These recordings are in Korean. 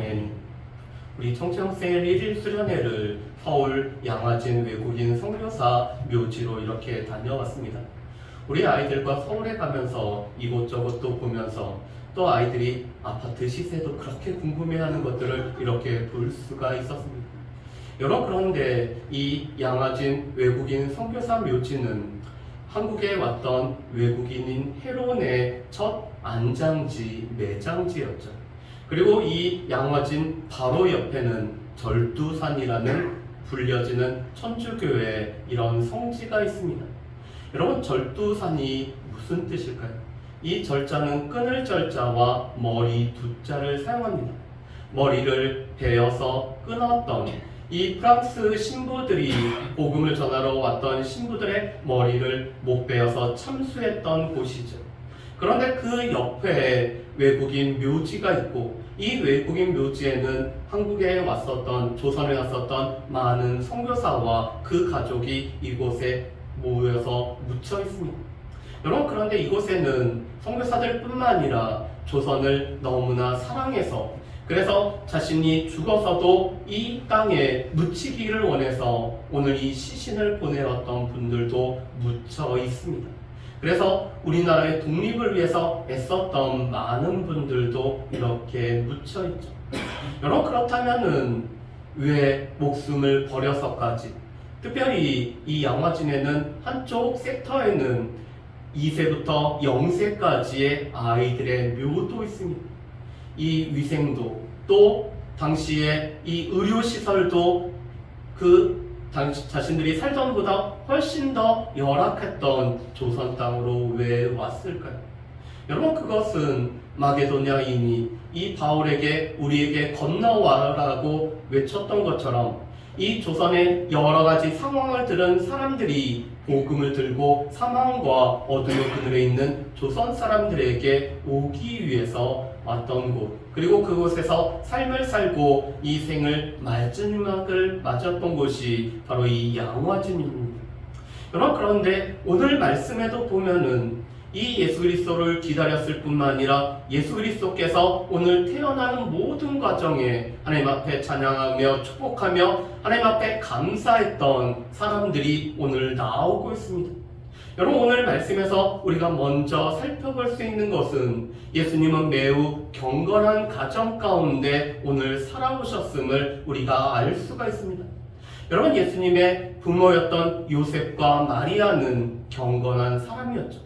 아멘. 우리 청청생일 1일 수련회를 서울 양화진 외국인 선교사 묘지로 이렇게 다녀왔습니다. 우리 아이들과 서울에 가면서 이곳저곳 또 보면서 또 아이들이 아파트 시세도 그렇게 궁금해하는 것들을 이렇게 볼 수가 있었습니다. 여러분, 그런데 이 양화진 외국인 선교사 묘지는 한국에 왔던 외국인인 헤론의 첫 안장지, 매장지였죠. 그리고 이 양화진 바로 옆에는 절두산이라는 불려지는 천주교의 이런 성지가 있습니다. 여러분, 절두산이 무슨 뜻일까요? 이 절자는 끊을 절자와 머리 두자를 사용합니다. 머리를 베어서 끊었던 이 프랑스 신부들이 복음을 전하러 왔던 신부들의 머리를 못 베어서 참수했던 곳이죠. 그런데 그 옆에 외국인 묘지가 있고, 이 외국인 묘지에는 한국에 왔었던, 조선에 왔었던 많은 선교사와 그 가족이 이곳에 모여서 묻혀 있습니다. 여러분, 그런데 이곳에는 선교사들 뿐만 아니라 조선을 너무나 사랑해서, 그래서 자신이 죽어서도 이 땅에 묻히기를 원해서 오늘 이 시신을 보내왔던 분들도 묻혀 있습니다. 그래서 우리나라의 독립을 위해서 애썼던 많은 분들도 이렇게 묻혀 있죠. 여러분, 그렇다면은 왜 목숨을 버려서까지, 특별히 이 양화진에는 한쪽 섹터에는 2세부터 0세까지의 아이들의 묘도 있습니다. 이 위생도, 또 당시에 이 의료시설도 자신들이 살던 보다 훨씬 더 열악했던 조선 땅으로 왜 왔을까요? 여러분, 그것은 마게도냐인이 이 바울에게 우리에게 건너와라고 외쳤던 것처럼 이 조선의 여러 가지 상황을 들은 사람들이 복음을 들고 사망과 어둠의 그늘에 있는 조선 사람들에게 오기 위해서 왔던 곳, 그리고 그곳에서 삶을 살고 이 생을 마지막을 맞았던 곳이 바로 이 양화진입니다. 여러분, 그런데 오늘 말씀에도 보면은 이 예수 그리스도를 기다렸을 뿐만 아니라 예수 그리스도께서 오늘 태어나는 모든 과정에 하나님 앞에 찬양하며 축복하며 하나님 앞에 감사했던 사람들이 오늘 나오고 있습니다. 여러분, 오늘 말씀에서 우리가 먼저 살펴볼 수 있는 것은 예수님은 매우 경건한 가정 가운데 오늘 살아오셨음을 우리가 알 수가 있습니다. 여러분, 예수님의 부모였던 요셉과 마리아는 경건한 사람이었죠.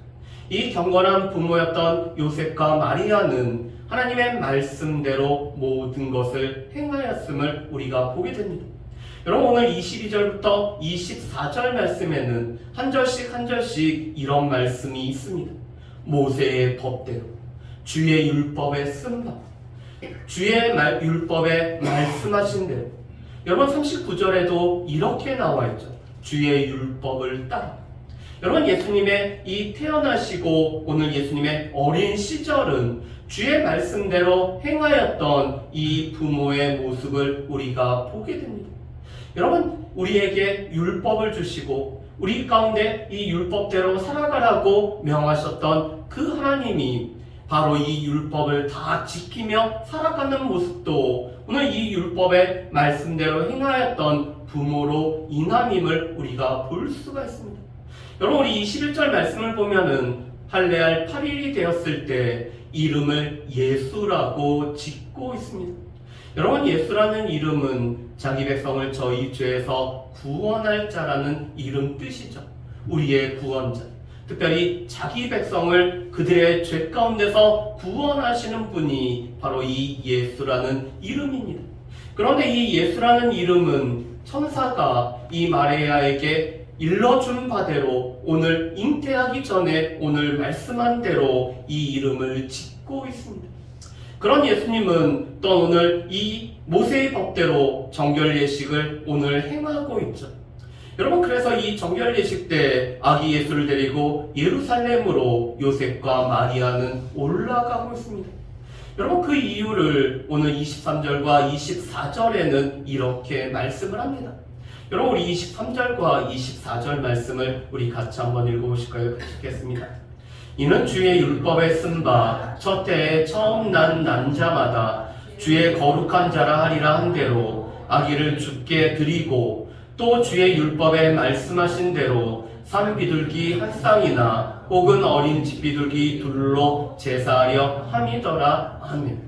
이 경건한 부모였던 요셉과 마리아는 하나님의 말씀대로 모든 것을 행하였음을 우리가 보게 됩니다. 여러분, 오늘 22절부터 24절 말씀에는 한 절씩 한 절씩 이런 말씀이 있습니다. 모세의 법대로, 주의 율법에 쓴 바, 주의 율법에 말씀하신 대로. 여러분, 39절에도 이렇게 나와 있죠. 주의 율법을 따라. 여러분, 예수님의 이 태어나시고 오늘 예수님의 어린 시절은 주의 말씀대로 행하였던 이 부모의 모습을 우리가 보게 됩니다. 여러분, 우리에게 율법을 주시고 우리 가운데 이 율법대로 살아가라고 명하셨던 그 하나님이 바로 이 율법을 다 지키며 살아가는 모습도 오늘 이 율법의 말씀대로 행하였던 부모로 인함임을 우리가 볼 수가 있습니다. 여러분, 우리 21절 말씀을 보면은 할례할 8일이 되었을 때 이름을 예수라고 짓고 있습니다. 여러분, 예수라는 이름은 자기 백성을 저희 죄에서 구원할 자라는 이름 뜻이죠. 우리의 구원자, 특별히 자기 백성을 그들의 죄 가운데서 구원하시는 분이 바로 이 예수라는 이름입니다. 그런데 이 예수라는 이름은 천사가 이 마리아에게 일러준 바대로 오늘 잉태하기 전에 오늘 말씀한 대로 이 이름을 짓고 있습니다. 그런 예수님은 또 오늘 이 모세의 법대로 정결 예식을 오늘 행하고 있죠. 여러분, 그래서 이 정결 예식 때 아기 예수를 데리고 예루살렘으로 요셉과 마리아는 올라가고 있습니다. 여러분, 그 이유를 오늘 23절과 24절에는 이렇게 말씀을 합니다. 여러분, 우리 23절과 24절 말씀을 우리 같이 한번 읽어보실까요? 읽겠습니다. 이는 주의 율법에 쓴 바 첫 해에 처음 난 난자마다 주의 거룩한 자라 하리라 한 대로 아기를 주께 드리고 또 주의 율법에 말씀하신 대로 산비둘기 한 쌍이나 혹은 어린 집비둘기 둘로 제사하려 함이더라. 아멘.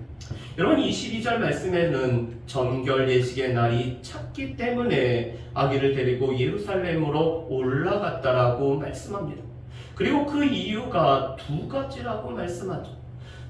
여러분, 이 12절 말씀에는 정결 예식의 날이 찼기 때문에 아기를 데리고 예루살렘으로 올라갔다라고 말씀합니다. 그리고 그 이유가 두 가지라고 말씀하죠.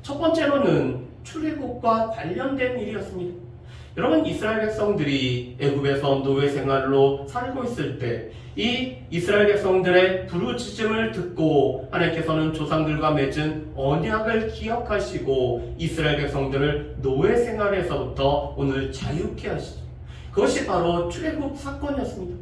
첫 번째로는 출애굽과 관련된 일이었습니다. 여러분, 이스라엘 백성들이 애굽에서 노예 생활로 살고 있을 때 이 이스라엘 백성들의 부르짖음을 듣고 하나님께서는 조상들과 맺은 언약을 기억하시고 이스라엘 백성들을 노예 생활에서부터 오늘 자유케 하시죠. 그것이 바로 출애굽 사건이었습니다.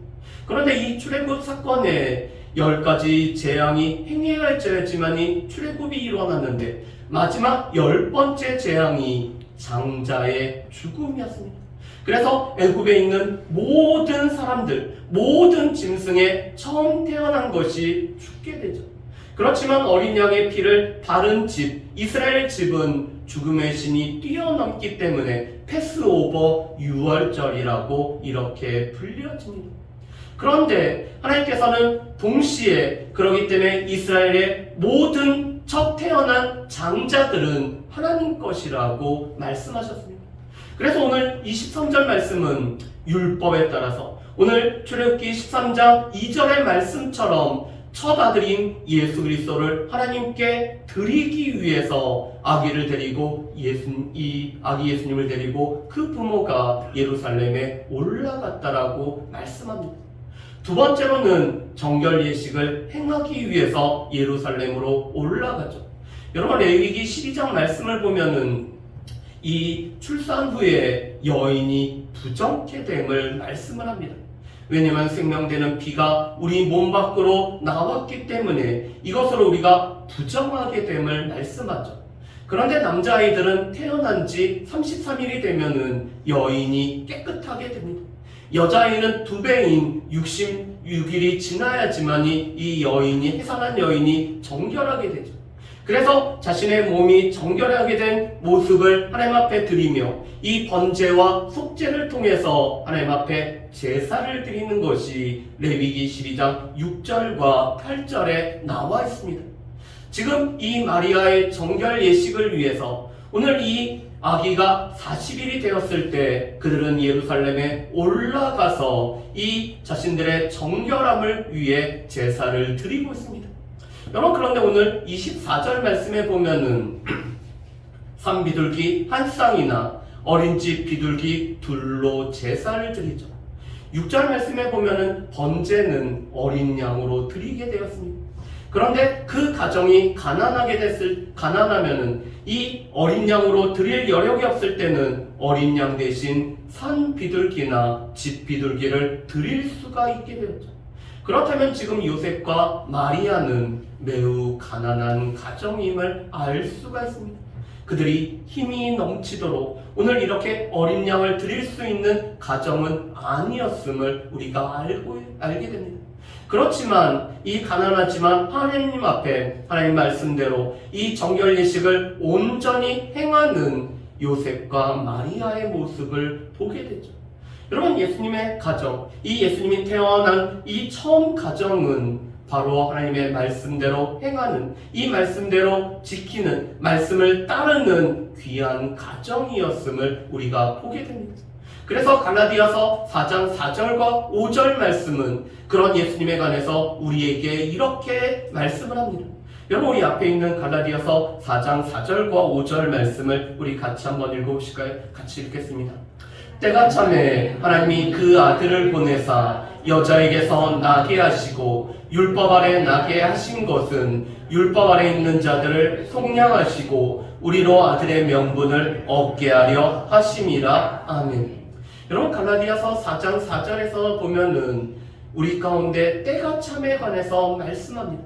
그런데 이 출애굽 사건에 10가지 재앙이 행해야지만이 출애굽이 일어났는데 마지막 10번째 재앙이 장자의 죽음이었습니다. 그래서 애굽에 있는 모든 사람들, 모든 짐승에 처음 태어난 것이 죽게 되죠. 그렇지만 어린 양의 피를 바른 집, 이스라엘 집은 죽음의 신이 뛰어넘기 때문에 패스오버 유월절이라고 이렇게 불려집니다. 그런데 하나님께서는 동시에 그러기 때문에 이스라엘의 모든 첫 태어난 장자들은 하나님 것이라고 말씀하셨습니다. 그래서 오늘 23절 말씀은 율법에 따라서 오늘 출애굽기 13장 2절의 말씀처럼 첫 아들인 예수 그리스도를 하나님께 드리기 위해서 아기를 데리고 이 아기 예수님을 데리고 그 부모가 예루살렘에 올라갔다라고 말씀합니다. 두 번째로는 정결 예식을 행하기 위해서 예루살렘으로 올라가죠. 여러분, 레위기 12장 말씀을 보면은 이 출산 후에 여인이 부정케 됨을 말씀을 합니다. 왜냐하면 생명되는 피가 우리 몸 밖으로 나왔기 때문에 이것으로 우리가 부정하게 됨을 말씀하죠. 그런데 남자아이들은 태어난 지 33일이 되면은 여인이 깨끗하게 됩니다. 여자아이는 2배인 66일이 지나야지만이 이 여인이, 해산한 여인이 정결하게 되죠. 그래서 자신의 몸이 정결하게 된 모습을 하나님 앞에 드리며 이 번제와 속죄를 통해서 하나님 앞에 제사를 드리는 것이 레위기 12장 6절과 8절에 나와 있습니다. 지금 이 마리아의 정결 예식을 위해서 오늘 이 아기가 40일이 되었을 때 그들은 예루살렘에 올라가서 이 자신들의 정결함을 위해 제사를 드리고 있습니다. 여러분, 그런데 오늘 24절 말씀에 보면은 산비둘기 한 쌍이나 어린 집 비둘기 둘로 제사를 드리죠. 6절 말씀에 보면은 번제는 어린 양으로 드리게 되었습니다. 그런데 그 가정이 가난하면은 이 어린 양으로 드릴 여력이 없을 때는 어린 양 대신 산 비둘기나 집 비둘기를 드릴 수가 있게 되었죠. 그렇다면 지금 요셉과 마리아는 매우 가난한 가정임을 알 수가 있습니다. 그들이 힘이 넘치도록 오늘 이렇게 어린 양을 드릴 수 있는 가정은 아니었음을 우리가 알게 됩니다. 그렇지만 이 가난하지만 하나님 앞에 하나님 말씀대로 이 정결 예식을 온전히 행하는 요셉과 마리아의 모습을 보게 되죠. 여러분, 예수님의 가정, 이 예수님이 태어난 이 처음 가정은 바로 하나님의 말씀대로 행하는, 이 말씀대로 지키는, 말씀을 따르는 귀한 가정이었음을 우리가 보게 됩니다. 그래서 갈라디아서 4장 4절과 5절 말씀은 그런 예수님에 관해서 우리에게 이렇게 말씀을 합니다. 여러분, 우리 앞에 있는 갈라디아서 4장 4절과 5절 말씀을 우리 같이 한번 읽어보실까요? 같이 읽겠습니다. 때가 참에 하나님이 그 아들을 보내사 여자에게서 나게 하시고 율법 아래 나게 하신 것은 율법 아래 있는 자들을 속량하시고 우리로 아들의 명분을 얻게 하려 하심이라. 아멘. 여러분, 갈라디아서 4장 4절에서 보면은 우리 가운데 때가 참에 관해서 말씀합니다.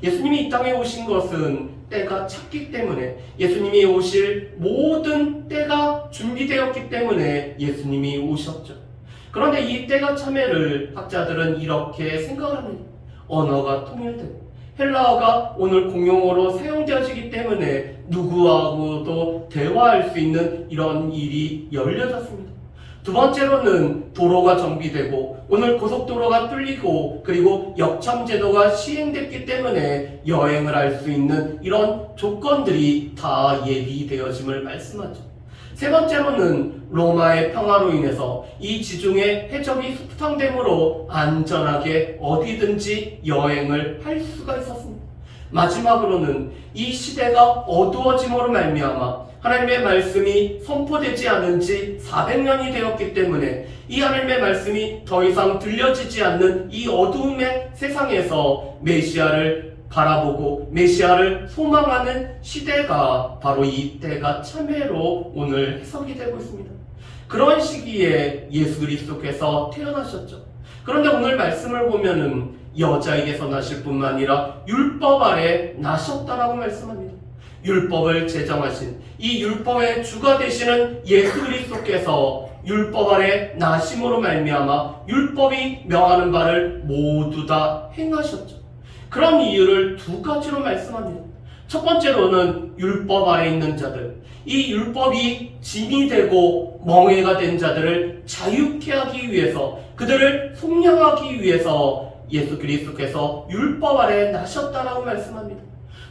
예수님이 이 땅에 오신 것은 때가 찼기 때문에, 예수님이 오실 모든 때가 준비되었기 때문에 예수님이 오셨죠. 그런데 이 때가 참에를 학자들은 이렇게 생각을 합니다. 언어가 통일되고 헬라어가 오늘 공용어로 사용되어지기 때문에 누구하고도 대화할 수 있는 이런 일이 열려졌습니다. 두 번째로는 도로가 정비되고 오늘 고속도로가 뚫리고 그리고 역참제도가 시행됐기 때문에 여행을 할 수 있는 이런 조건들이 다 예비되어짐을 말씀하죠. 세 번째로는 로마의 평화로 인해서 이 지중해 해적이 숙성됨으로 안전하게 어디든지 여행을 할 수가 있었습니다. 마지막으로는 이 시대가 어두워짐으로 말미암아 하나님의 말씀이 선포되지 않은 지 400년이 되었기 때문에 이 하나님의 말씀이 더 이상 들려지지 않는 이 어두움의 세상에서 메시아를 바라보고 메시아를 소망하는 시대가 바로 이 때가 참회로 오늘 해석이 되고 있습니다. 그런 시기에 예수 그리스도께서 태어나셨죠. 그런데 오늘 말씀을 보면은 여자에게서 나실 뿐만 아니라 율법 아래 나셨다라고 말씀합니다. 율법을 제정하신 이 율법의 주가 되시는 예수 그리스도께서 율법 아래 나심으로 말미암아 율법이 명하는 바를 모두 다 행하셨죠. 그런 이유를 두 가지로 말씀합니다. 첫 번째로는 율법 아래 있는 자들, 이 율법이 짐이 되고 멍해가 된 자들을 자유케 하기 위해서, 그들을 속량하기 위해서 예수 그리스도께서 율법 아래 나셨다라고 말씀합니다.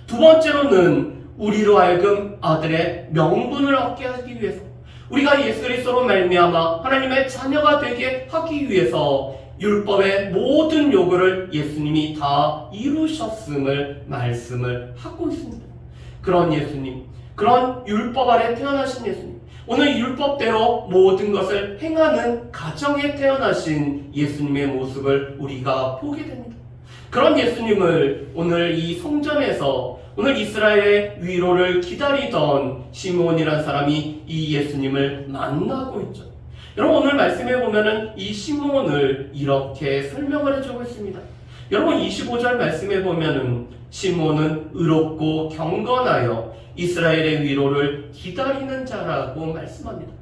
두 번째로는 우리로 하여금 아들의 명분을 얻게 하기 위해서, 우리가 예수 그리스도로 말미암아 하나님의 자녀가 되게 하기 위해서 율법의 모든 요구를 예수님이 다 이루셨음을 말씀을 하고 있습니다. 그런 예수님, 그런 율법 아래 태어나신 예수님, 오늘 율법대로 모든 것을 행하는 가정에 태어나신 예수님의 모습을 우리가 보게 됩니다. 그런 예수님을 오늘 이 성전에서 오늘 이스라엘의 위로를 기다리던 시므온이라는 사람이 이 예수님을 만나고 있죠. 여러분 오늘 말씀해 보면은 이 시므온을 이렇게 설명을 해주고 있습니다. 여러분 25절 말씀해 보면은 시므온은 의롭고 경건하여 이스라엘의 위로를 기다리는 자라고 말씀합니다.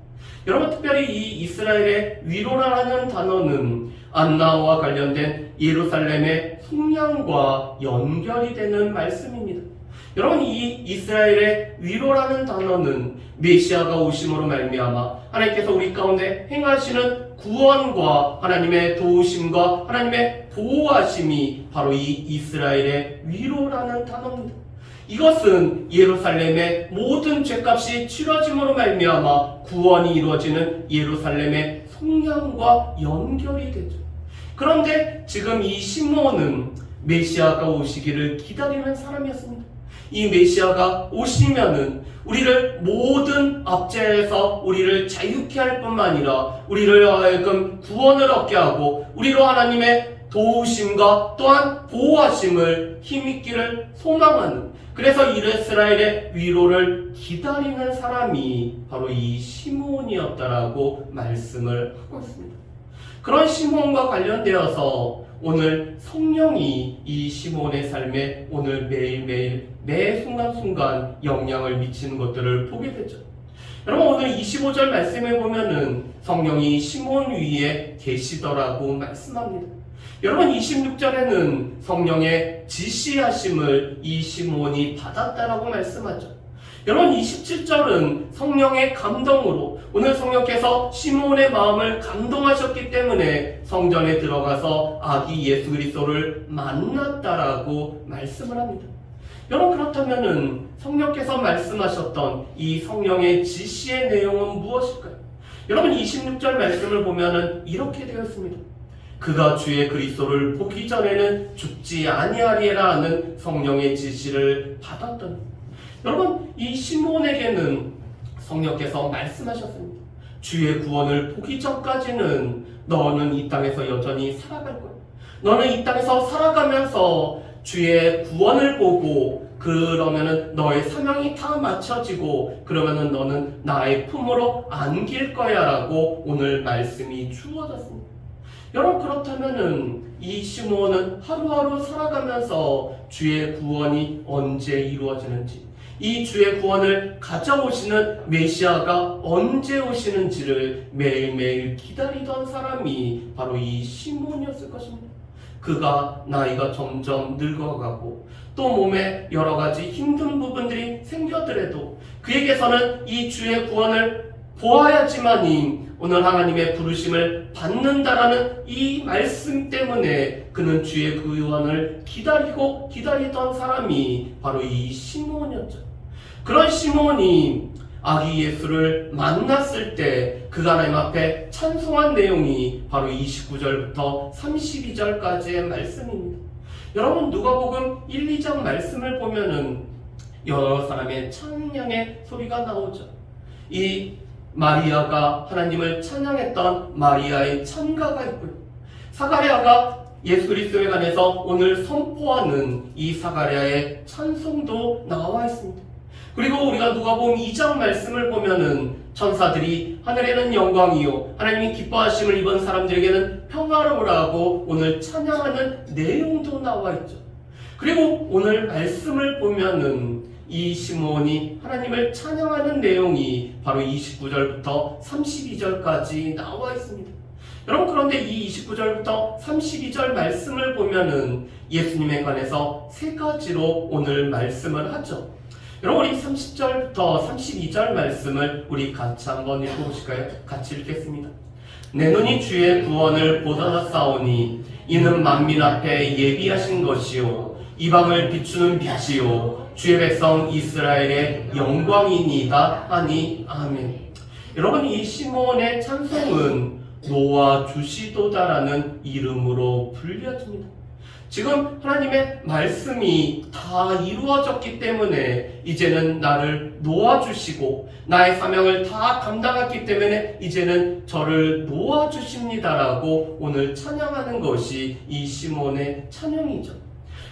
여러분 특별히 이 이스라엘의 위로라는 단어는 안나와 관련된 예루살렘의 속량과 연결이 되는 말씀입니다. 여러분 이 이스라엘의 위로라는 단어는 메시아가 오심으로 말미암아 하나님께서 우리 가운데 행하시는 구원과 하나님의 도우심과 하나님의 보호하심이 바로 이 이스라엘의 위로라는 단어입니다. 이것은 예루살렘의 모든 죄값이 치러짐으로 말미암아 구원이 이루어지는 예루살렘의 속량과 연결이 되죠. 그런데 지금 이 시므온은 메시아가 오시기를 기다리는 사람이었습니다. 이 메시아가 오시면은 우리를 모든 압제에서 우리를 자유케 할 뿐만 아니라 우리를 하여금 구원을 얻게 하고 우리로 하나님의 도우심과 또한 보호하심을 힘있기를 소망하는, 그래서 이스라엘의 위로를 기다리는 사람이 바로 이 시므온이었다라고 말씀을 하고 있습니다. 그런 시므온과 관련되어서 오늘 성령이 이 시므온의 삶에 오늘 매일매일 매 순간순간 영향을 미치는 것들을 보게 되죠. 여러분 오늘 25절 말씀에 보면은 성령이 시므온 위에 계시더라고 말씀합니다. 여러분 26절에는 성령의 지시하심을 이 시므온이 받았다라고 말씀하죠. 여러분 27절은 성령의 감동으로 오늘 성령께서 시므온의 마음을 감동하셨기 때문에 성전에 들어가서 아기 예수 그리스도를 만났다라고 말씀을 합니다. 여러분 그렇다면은 성령께서 말씀하셨던 이 성령의 지시의 내용은 무엇일까요? 여러분 26절 말씀을 보면은 이렇게 되어 있습니다. 그가 주의 그리스도를 보기 전에는 죽지 아니하리라 하는 성령의 지시를 받았더니, 여러분 이 시므온에게는 성령께서 말씀하셨습니다. 주의 구원을 보기 전까지는 너는 이 땅에서 여전히 살아갈 거야. 너는 이 땅에서 살아가면서 주의 구원을 보고 그러면은 너의 사명이 다 맞춰지고 그러면은 너는 나의 품으로 안길 거야 라고 오늘 말씀이 주어졌습니다. 여러분 그렇다면은 이 시므온은 하루하루 살아가면서 주의 구원이 언제 이루어지는지, 이 주의 구원을 가져오시는 메시아가 언제 오시는지를 매일매일 기다리던 사람이 바로 이 시므온이었을 것입니다. 그가 나이가 점점 늙어가고 또 몸에 여러 가지 힘든 부분들이 생겨더라도 그에게서는 이 주의 구원을 보아야지만이 오늘 하나님의 부르심을 받는다라는 이 말씀 때문에 그는 주의 구원을 기다리던 사람이 바로 이 시므온이었죠. 그런 시므온이 아기 예수를 만났을 때 그가 하나님 앞에 찬송한 내용이 바로 29절부터 32절까지의 말씀입니다. 여러분 누가복음 1, 2장 말씀을 보면은 여러 사람의 찬양의 소리가 나오죠. 이 마리아가 하나님을 찬양했던 마리아의 찬가가 있고요. 사가랴가 예수 그리스도에 관해서 오늘 선포하는 이 사가랴의 찬송도 나와 있습니다. 그리고 우리가 누가복음 2장 말씀을 보면은 천사들이 하늘에는 영광이요 하나님이 기뻐하심을 입은 사람들에게는 평화로우라고 오늘 찬양하는 내용도 나와 있죠. 그리고 오늘 말씀을 보면은 이 시므온이 하나님을 찬양하는 내용이 바로 29절부터 32절까지 나와 있습니다. 여러분 그런데 이 29절부터 32절 말씀을 보면은 예수님에 관해서 세 가지로 오늘 말씀을 하죠. 여러분 우리 30절부터 32절 말씀을 우리 같이 한번 읽어보실까요? 같이 읽겠습니다. 내 눈이 주의 구원을 보다 싸우니 이는 만민 앞에 예비하신 것이요 이방을 비추는 빛이요 주의 백성 이스라엘의 영광이니이다 하니 아멘. 여러분 이 시므온의 찬송은 노아 주시도다라는 이름으로 불려집니다. 지금 하나님의 말씀이 다 이루어졌기 때문에 이제는 나를 놓아주시고 나의 사명을 다 감당했기 때문에 이제는 저를 놓아주십니다라고 오늘 찬양하는 것이 이 시므온의 찬양이죠.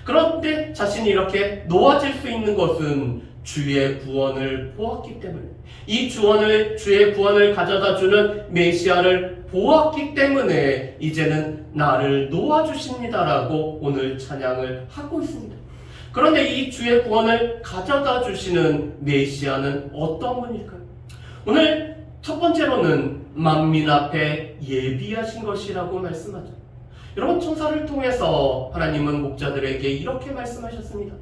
그런데 자신이 이렇게 놓아질 수 있는 것은 주의 구원을 보았기 때문에 이 주의 구원을 가져다주는 메시아를 보았기 때문에 이제는 나를 놓아주십니다라고 오늘 찬양을 하고 있습니다. 그런데 이 주의 구원을 가져다 주시는 메시아는 어떤 분일까요? 오늘 첫 번째로는 만민 앞에 예비하신 것이라고 말씀하죠. 여러분 천사를 통해서 하나님은 목자들에게 이렇게 말씀하셨습니다.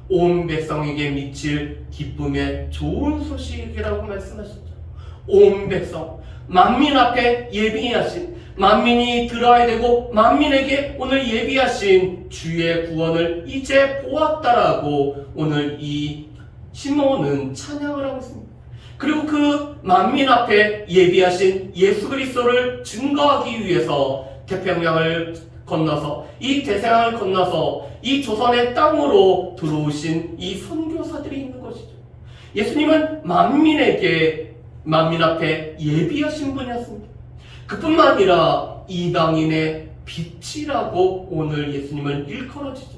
온 백성에게 미칠 기쁨의 좋은 소식이라고 말씀하셨죠. 온 백성, 만민 앞에 예비하신, 만민이 들어야 되고 만민에게 오늘 예비하신 주의 구원을 이제 보았다라고 오늘 이 시므온은 찬양을 하고 있습니다. 그리고 그 만민 앞에 예비하신 예수 그리스도를 증거하기 위해서 태평양을 건너서 이 대서양을 건너서 이 조선의 땅으로 들어오신 이 선교사들이 있는 것이죠. 예수님은 만민 앞에 예비하신 분이었습니다. 그뿐만 아니라 이방인의 빛이라고 오늘 예수님은 일컬어지죠.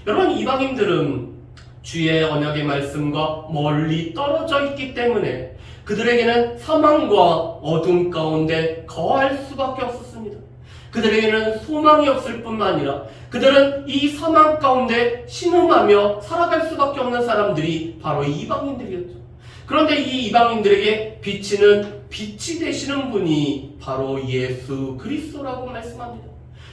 여러분 이방인들은 주의 언약의 말씀과 멀리 떨어져 있기 때문에 그들에게는 사망과 어둠 가운데 거할 수밖에 없었습니다. 그들에게는 소망이 없을 뿐만 아니라 그들은 이 사망 가운데 신음하며 살아갈 수밖에 없는 사람들이 바로 이방인들이었죠. 그런데 이 이방인들에게 비치는 빛이 되시는 분이 바로 예수 그리스도라고 말씀합니다.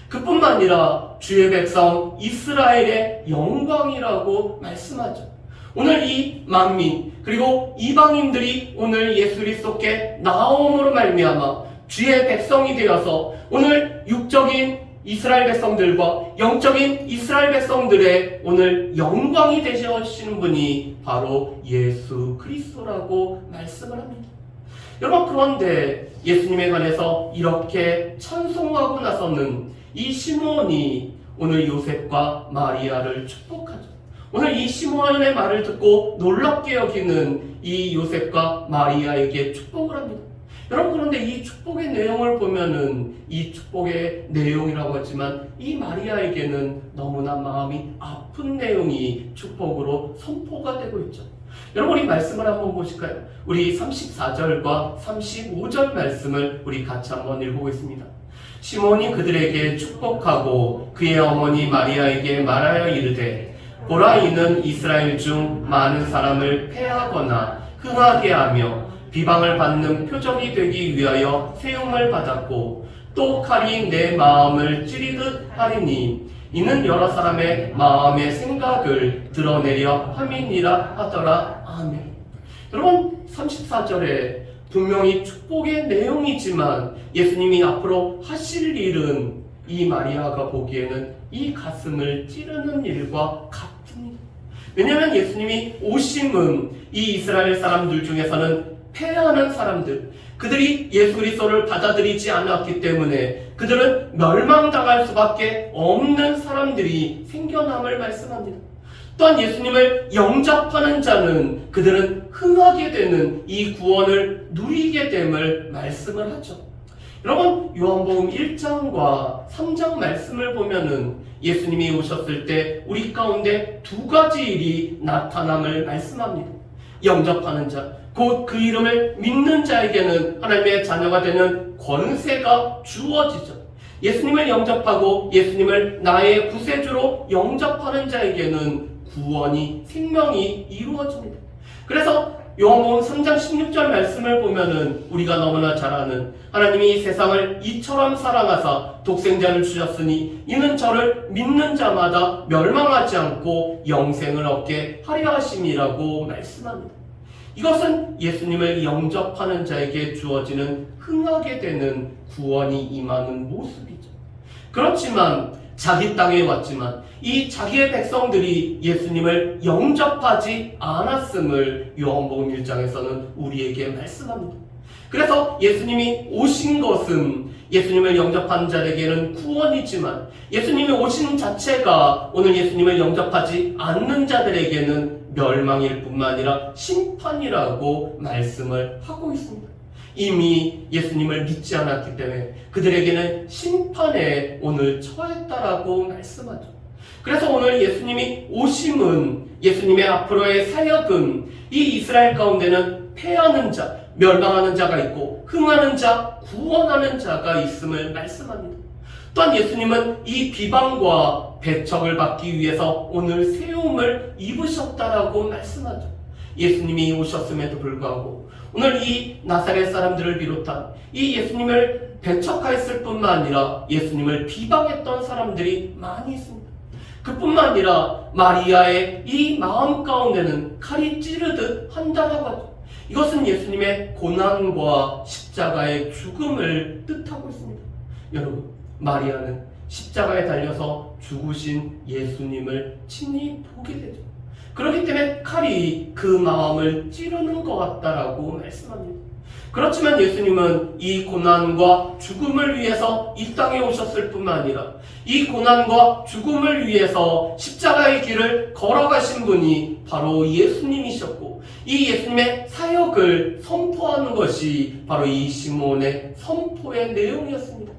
그뿐만 아니라 주의 백성 이스라엘의 영광이라고 말씀하죠. 오늘 이 만민 그리고 이방인들이 오늘 예수 그리스도께 나옴으로 말미암아 주의 백성이 되어서 오늘 육적인 이스라엘 백성들과 영적인 이스라엘 백성들의 오늘 영광이 되시는 분이 바로 예수 그리스도라고 말씀을 합니다. 여러분 그런데 예수님에 관해서 이렇게 찬송하고 나서는 이 시므온이 오늘 요셉과 마리아를 축복하죠. 오늘 이 시므온의 말을 듣고 놀랍게 여기는 이 요셉과 마리아에게 축복을 합니다. 여러분 그런데 이 축복의 내용을 보면은 이 축복의 내용이라고 하지만 이 마리아에게는 너무나 마음이 아픈 내용이 축복으로 선포가 되고 있죠. 여러분 우리 말씀을 한번 보실까요? 우리 34절과 35절 말씀을 우리 같이 한번 읽어보겠습니다. 시몬이 그들에게 축복하고 그의 어머니 마리아에게 말하여 이르되 보라 이는 이스라엘 중 많은 사람을 패하거나 흥하게 하며 비방을 받는 표적이 되기 위하여 세움을 받았고 또 칼이 내 마음을 찌르듯 하리니 이는 여러 사람의 마음의 생각을 드러내려 함이니라 하더라. 아멘. 여러분 34절에 분명히 축복의 내용이지만 예수님이 앞으로 하실 일은 이 마리아가 보기에는 이 가슴을 찌르는 일과 같습니다. 왜냐하면 예수님이 오심은 이 이스라엘 사람들 중에서는 패하는 사람들, 그들이 예수 그리스도를 받아들이지 않았기 때문에 그들은 멸망당할 수밖에 없는 사람들이 생겨남을 말씀합니다. 또한 예수님을 영접하는 자는 그들은 흥하게 되는 이 구원을 누리게 됨을 말씀을 하죠. 여러분 요한복음 1장과 3장 말씀을 보면은 예수님이 오셨을 때 우리 가운데 두 가지 일이 나타남을 말씀합니다. 영접하는 자, 곧 그 이름을 믿는 자에게는 하나님의 자녀가 되는 권세가 주어지죠. 예수님을 영접하고 예수님을 나의 구세주로 영접하는 자에게는 구원이, 생명이 이루어집니다. 그래서 요한복음 3장 16절 말씀을 보면은 우리가 너무나 잘 아는 하나님이 세상을 이처럼 사랑하사 독생자를 주셨으니 이는 저를 믿는 자마다 멸망하지 않고 영생을 얻게 하려 하심이라고 말씀합니다. 이것은 예수님을 영접하는 자에게 주어지는 흥하게 되는 구원이 임하는 모습이죠. 그렇지만 자기 땅에 왔지만 이 자기의 백성들이 예수님을 영접하지 않았음을 요한복음 1장에서는 우리에게 말씀합니다. 그래서 예수님이 오신 것은 예수님을 영접하는 자에게는 구원이지만 예수님이 오신 자체가 오늘 예수님을 영접하지 않는 자들에게는 멸망일 뿐만 아니라 심판이라고 말씀을 하고 있습니다. 이미 예수님을 믿지 않았기 때문에 그들에게는 심판에 오늘 처했다라고 말씀하죠. 그래서 오늘 예수님이 오심은 예수님의 앞으로의 사역은 이 이스라엘 가운데는 패하는 자, 멸망하는 자가 있고 흥하는 자, 구원하는 자가 있음을 말씀합니다. 또한 예수님은 이 비방과 배척을 받기 위해서 오늘 세움을 입으셨다라고 말씀하죠. 예수님이 오셨음에도 불구하고 오늘 이 나사렛 사람들을 비롯한 이 예수님을 배척하였을 뿐만 아니라 예수님을 비방했던 사람들이 많이 있습니다. 그뿐만 아니라 마리아의 이 마음 가운데는 칼이 찌르듯 한다라고 하죠. 이것은 예수님의 고난과 십자가의 죽음을 뜻하고 있습니다. 여러분, 마리아는 십자가에 달려서 죽으신 예수님을 친히 보게 되죠. 그렇기 때문에 칼이 그 마음을 찌르는 것 같다라고 말씀합니다. 그렇지만 예수님은 이 고난과 죽음을 위해서 이 땅에 오셨을 뿐만 아니라 이 고난과 죽음을 위해서 십자가의 길을 걸어가신 분이 바로 예수님이셨고 이 예수님의 사역을 선포하는 것이 바로 이 시몬의 선포의 내용이었습니다.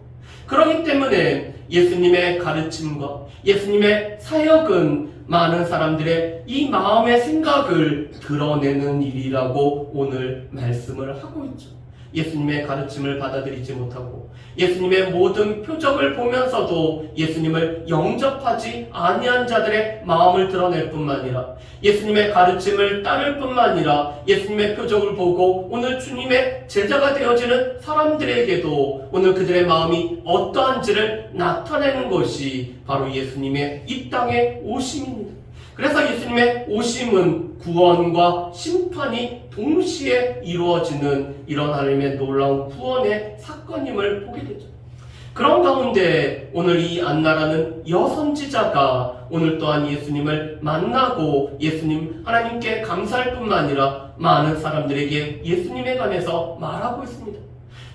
그렇기 때문에 예수님의 가르침과 예수님의 사역은 많은 사람들의 이 마음의 생각을 드러내는 일이라고 오늘 말씀을 하고 있죠. 예수님의 가르침을 받아들이지 못하고 예수님의 모든 표적을 보면서도 예수님을 영접하지 아니한 자들의 마음을 드러낼 뿐만 아니라 예수님의 가르침을 따를 뿐만 아니라 예수님의 표적을 보고 오늘 주님의 제자가 되어지는 사람들에게도 오늘 그들의 마음이 어떠한지를 나타내는 것이 바로 예수님의 이 땅에 오심입니다. 그래서 예수님의 오심은 구원과 심판이 동시에 이루어지는 이런 하나님의 놀라운 구원의 사건임을 보게 되죠. 그런 가운데 오늘 이 안나라는 여선지자가 오늘 또한 예수님을 만나고 예수님 하나님께 감사할 뿐만 아니라 많은 사람들에게 예수님에 관해서 말하고 있습니다.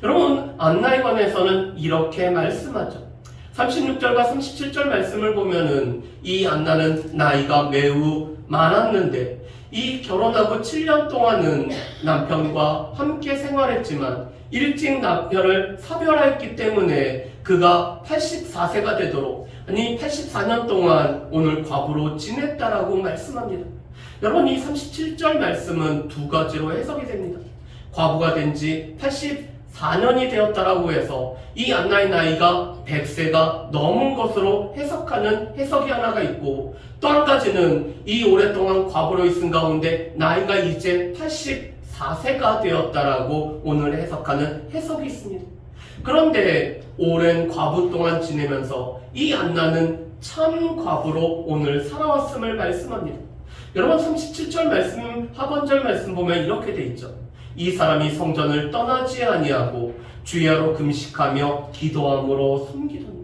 여러분, 안나에 관해서는 이렇게 말씀하죠. 36절과 37절 말씀을 보면은 이 안나는 나이가 매우 많았는데 이 결혼하고 7년 동안은 남편과 함께 생활했지만 일찍 남편을 사별하였기 때문에 그가 84세가 되도록 아니 84년 동안 오늘 과부로 지냈다라고 말씀합니다. 여러분, 이 37절 말씀은 두 가지로 해석이 됩니다. 과부가 된 지 84년이 되었다라고 해서 이 안나의 나이가 100세가 넘은 것으로 해석하는 해석이 하나가 있고, 또 한 가지는 이 오랫동안 과부로 있은 가운데 나이가 이제 84세가 되었다라고 오늘 해석하는 해석이 있습니다. 그런데 오랜 과부 동안 지내면서 이 안나는 참 과부로 오늘 살아왔음을 말씀합니다. 여러분 37절 말씀 하반절 말씀 보면 이렇게 돼 있죠. 이 사람이 성전을 떠나지 아니하고 주야로 금식하며 기도함으로 섬기더니.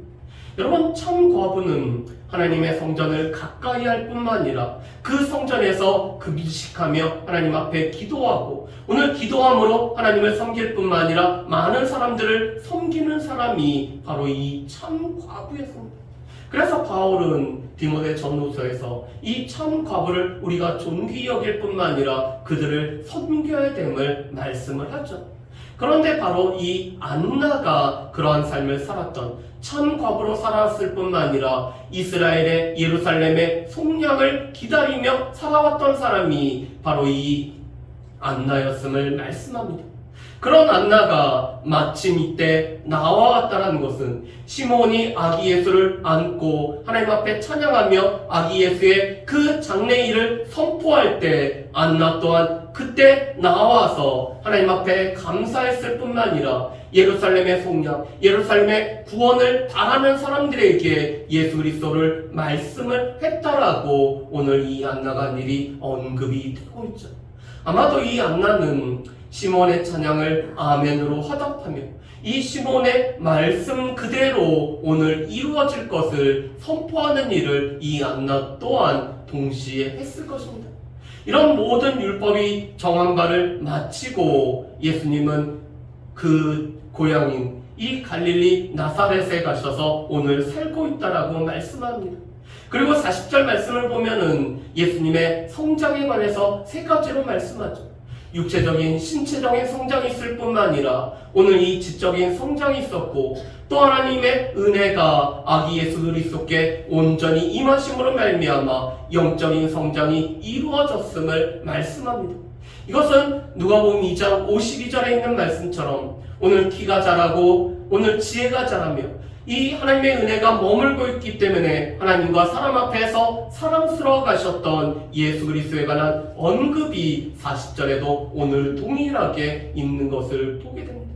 여러분 참 과부는 하나님의 성전을 가까이 할 뿐만 아니라 그 성전에서 금식하며 하나님 앞에 기도하고 오늘 기도함으로 하나님을 섬길 뿐만 아니라 많은 사람들을 섬기는 사람이 바로 이 참 과부였습니다. 그래서 바울은 디모데 전후서에서 이 참 과부를 우리가 존귀 여길 뿐만 아니라 그들을 섬겨야 됨을 말씀을 하죠. 그런데 바로 이 안나가 그러한 삶을 살았던 참 과부로 살아왔을 뿐만 아니라 이스라엘의 예루살렘의 속량을 기다리며 살아왔던 사람이 바로 이 안나였음을 말씀합니다. 그런 안나가 마침 이때 나와왔다는 것은 시몬이 아기 예수를 안고 하나님 앞에 찬양하며 아기 예수의 그 장례일을 선포할 때 안나 또한 그때 나와서 하나님 앞에 감사했을 뿐만 아니라 예루살렘의 속량, 예루살렘의 구원을 바라는 사람들에게 예수 그리스도를 말씀을 했다라고 오늘 이 안나가 한 일이 언급이 되고 있죠. 아마도 이 안나는 시몬의 찬양을 아멘으로 화답하며 이 시몬의 말씀 그대로 오늘 이루어질 것을 선포하는 일을 이 안나 또한 동시에 했을 것입니다. 이런 모든 율법이 정한 바를 마치고 예수님은 그 고향인 이 갈릴리 나사렛에 가셔서 오늘 살고 있다라고 말씀합니다. 그리고 40절 말씀을 보면은 예수님의 성장에 관해서 세 가지로 말씀하죠. 육체적인 신체적인 성장이 있을 뿐만 아니라 오늘 이 지적인 성장이 있었고 또 하나님의 은혜가 아기 예수 그리스도께 온전히 임하심으로 말미암아 영적인 성장이 이루어졌음을 말씀합니다. 이것은 누가복음 2장 52절에 있는 말씀처럼 오늘 키가 자라고 오늘 지혜가 자라며 이 하나님의 은혜가 머물고 있기 때문에 하나님과 사람 앞에서 사랑스러워 가셨던 예수 그리스도에 관한 언급이 40절에도 오늘 동일하게 있는 것을 보게 됩니다.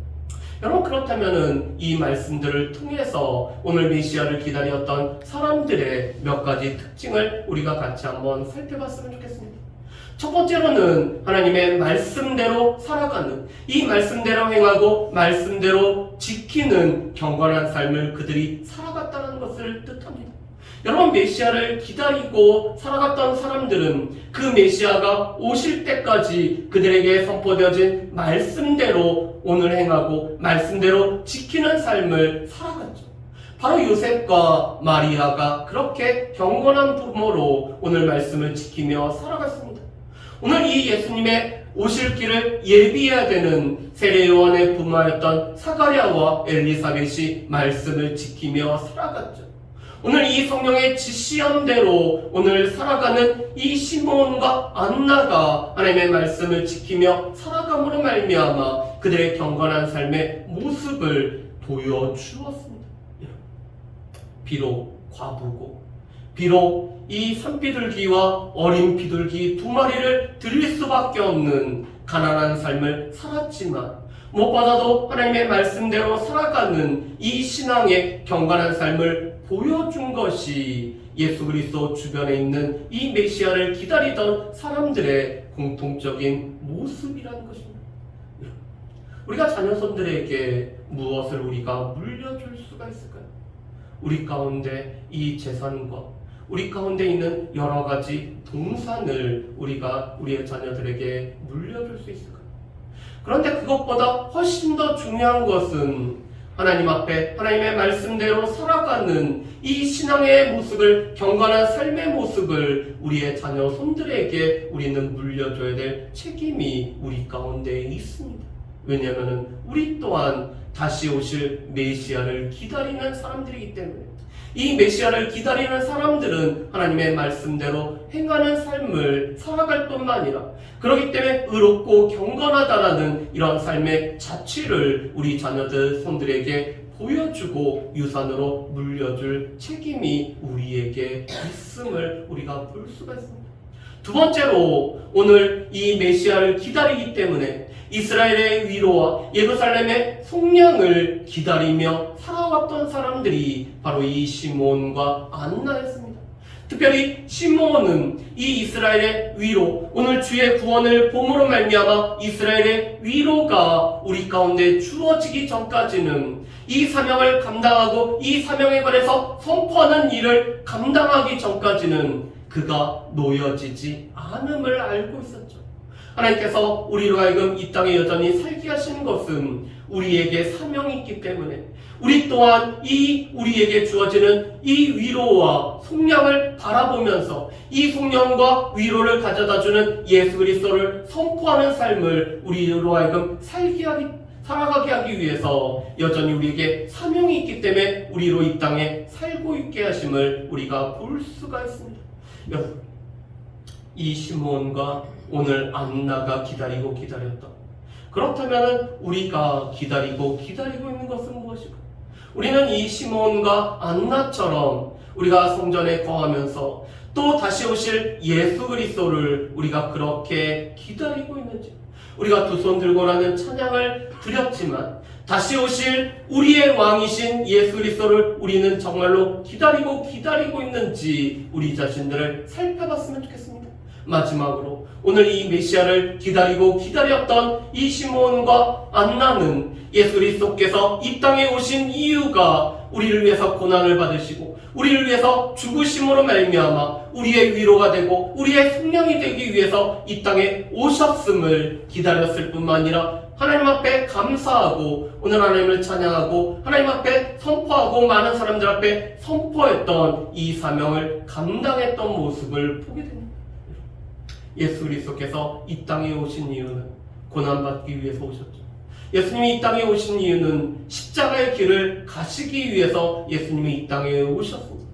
여러분 그렇다면 이 말씀들을 통해서 오늘 메시아를 기다렸던 사람들의 몇 가지 특징을 우리가 같이 한번 살펴봤으면 좋겠습니다. 첫 번째로는 하나님의 말씀대로 살아가는, 이 말씀대로 행하고 말씀대로 지키는 경건한 삶을 그들이 살아갔다는 것을 뜻합니다. 여러분 메시아를 기다리고 살아갔던 사람들은 그 메시아가 오실 때까지 그들에게 선포되어진 말씀대로 오늘 행하고 말씀대로 지키는 삶을 살아갔죠. 바로 요셉과 마리아가 그렇게 경건한 부모로 오늘 말씀을 지키며 살아갔습니다. 오늘 이 예수님의 오실 길을 예비해야 되는 세례요한의 부모였던 사가랴와 엘리사벳이 말씀을 지키며 살아갔죠. 오늘 이 성령의 지시함대로 오늘 살아가는 이 시몬과 안나가 하나님의 말씀을 지키며 살아감으로 말미암아 그들의 경건한 삶의 모습을 보여주었습니다. 비록 과부고 비록 이 산비둘기와 어린 비둘기 두 마리를 드릴 수밖에 없는 가난한 삶을 살았지만 무엇보다도 하나님의 말씀대로 살아가는 이 신앙의 경건한 삶을 보여준 것이 예수 그리스도 주변에 있는 이 메시아를 기다리던 사람들의 공통적인 모습이라는 것입니다. 우리가 자녀손들에게 무엇을 우리가 물려줄 수가 있을까요? 우리 가운데 이 재산과 우리 가운데 있는 여러 가지 동산을 우리가 우리의 자녀들에게 물려줄 수 있을까요? 그런데 그것보다 훨씬 더 중요한 것은 하나님 앞에 하나님의 말씀대로 살아가는 이 신앙의 모습을, 경건한 삶의 모습을 우리의 자녀 손들에게 우리는 물려줘야 될 책임이 우리 가운데 있습니다. 왜냐하면 우리 또한 다시 오실 메시아를 기다리는 사람들이기 때문에 이 메시아를 기다리는 사람들은 하나님의 말씀대로 행하는 삶을 살아갈 뿐만 아니라 그렇기 때문에 의롭고 경건하다라는 이런 삶의 자취를 우리 자녀들 손들에게 보여주고 유산으로 물려줄 책임이 우리에게 있음을 우리가 볼 수가 있습니다. 두 번째로 오늘 이 메시아를 기다리기 때문에 이스라엘의 위로와 예루살렘의 속량을 기다리며 살아왔던 사람들이 바로 이 시므온과 안나였습니다. 특별히 시므온은 이 이스라엘의 위로, 오늘 주의 구원을 봄으로 말미암아 이스라엘의 위로가 우리 가운데 주어지기 전까지는 이 사명을 감당하고 이 사명에 관해서 선포하는 일을 감당하기 전까지는 그가 놓여지지 않음을 알고 있었죠. 하나님께서 우리로 하여금 이 땅에 여전히 살게 하신 것은 우리에게 사명이 있기 때문에 우리 또한 이 우리에게 주어지는 이 위로와 속량을 바라보면서 이 속량과 위로를 가져다주는 예수 그리스도를 선포하는 삶을 우리로 하여금 살아가게 하기 위해서 여전히 우리에게 사명이 있기 때문에 우리로 이 땅에 살고 있게 하심을 우리가 볼 수가 있습니다. 여러분, 이 시므온과 오늘 안나가 기다리고 기다렸다. 그렇다면 우리가 기다리고 있는 것은 무엇일까? 우리는 이 시므온과 안나처럼 우리가 성전에 거하면서 또 다시 오실 예수 그리스도를 우리가 그렇게 기다리고 있는지, 우리가 두 손 들고라는 찬양을 드렸지만 다시 오실 우리의 왕이신 예수 그리스도를 우리는 정말로 기다리고 있는지 우리 자신들을 살펴봤으면 좋겠습니다. 마지막으로 오늘 이 메시아를 기다렸던 이 시므온과 안나는 예수 그리스도께서 이 땅에 오신 이유가 우리를 위해서 고난을 받으시고 우리를 위해서 죽으심으로 말미암아 우리의 위로가 되고 우리의 속량이 되기 위해서 이 땅에 오셨음을 기다렸을 뿐만 아니라 하나님 앞에 감사하고 오늘 하나님을 찬양하고 하나님 앞에 선포하고 많은 사람들 앞에 선포했던 이 사명을 감당했던 모습을 보게 됩니다. 예수 그리스도께서 이 땅에 오신 이유는 고난받기 위해서 오셨죠. 예수님이 이 땅에 오신 이유는 십자가의 길을 가시기 위해서 예수님이 이 땅에 오셨습니다.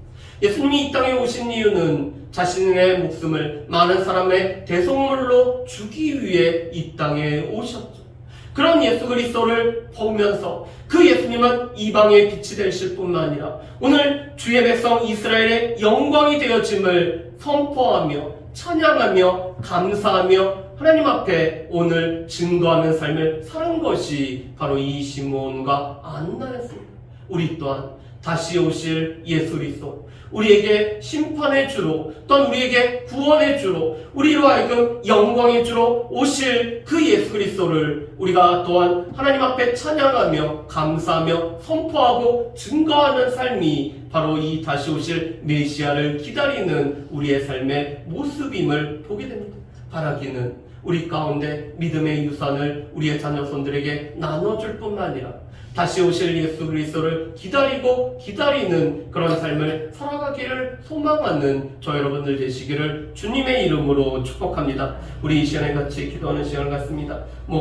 예수님이 이 땅에 오신 이유는 자신의 목숨을 많은 사람의 대속물로 주기 위해 이 땅에 오셨죠. 그런 예수 그리스도를 보면서 그 예수님은 이방의 빛이 되실 뿐만 아니라 오늘 주의 백성 이스라엘의 영광이 되어짐을 선포하며 찬양하며 감사하며 하나님 앞에 오늘 증거하는 삶을 사는 것이 바로 이 시므온과 안나였습니다. 우리 또한 다시 오실 예수 그리스도, 우리에게 심판의 주로 또한 우리에게 구원의 주로 우리로 하여금 영광의 주로 오실 그 예수 그리스도를 우리가 또한 하나님 앞에 찬양하며 감사하며 선포하고 증거하는 삶이 바로 이 다시 오실 메시아를 기다리는 우리의 삶의 모습임을 보게 됩니다. 바라기는 우리 가운데 믿음의 유산을 우리의 자녀손들에게 나눠줄 뿐만 아니라 다시 오실 예수 그리스도를 기다리는 그런 삶을 살아가기를 소망하는 저 여러분들 되시기를 주님의 이름으로 축복합니다. 우리 이 시간에 같이 기도하는 시간을 갖습니다.